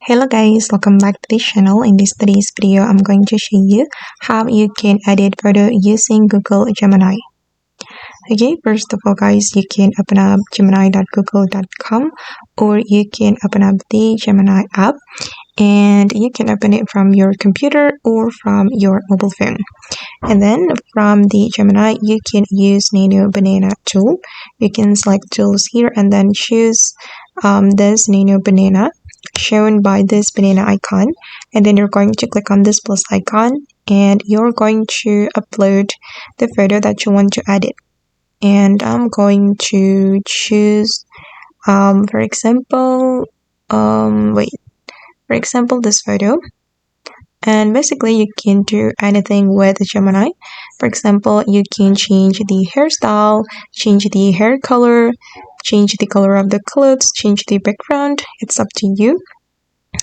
Hello guys, welcome back to the channel. In today's video, I'm going to show you how you can edit photo using Google Gemini. Okay, first of all guys, you can open up gemini.google.com or you can open up the Gemini app and you can open it from your computer or from your mobile phone. And then from the Gemini, you can use Nano Banana tool. You can select tools here and then choose this Nano Banana shown by this banana icon, and then you're going to click on this plus icon and you're going to upload the photo that you want to edit. And I'm going to choose for example this photo. And basically you can do anything with Gemini. For example, you can change the hairstyle, change the hair color, change the color of the clothes, change the background. It's up to you.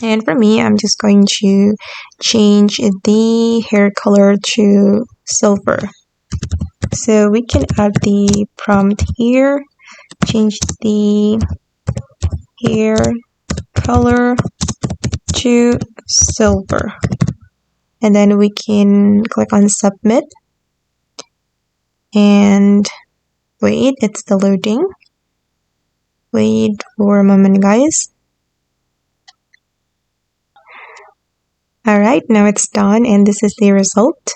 And for me, I'm just going to change the hair color to silver. So we can add the prompt here, change the hair color to silver. And then we can click on submit. And wait, it's still loading. Wait for a moment, guys. Alright, now it's done and this is the result.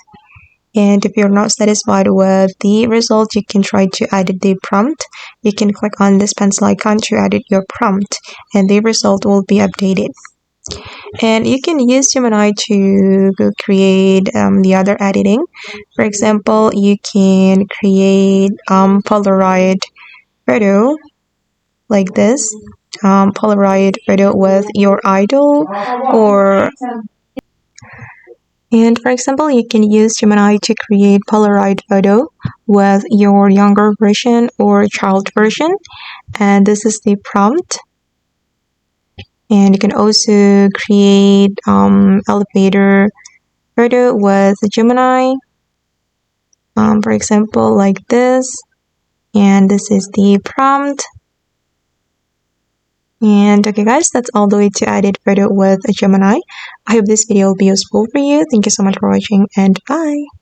And if you're not satisfied with the result, you can try to edit the prompt. You can click on this pencil icon to edit your prompt and the result will be updated. And you can use Gemini to create the other editing. For example, you can create Polaroid photo like this. Polaroid photo with your idol and for example, you can use Gemini to create Polaroid photo with your younger version or child version. And this is the prompt. And you can also create elevator photo with Gemini. For example, like this. And this is the prompt. And okay guys, that's all the way to edit photo with Gemini. I hope this video will be useful for you. Thank you so much for watching and bye.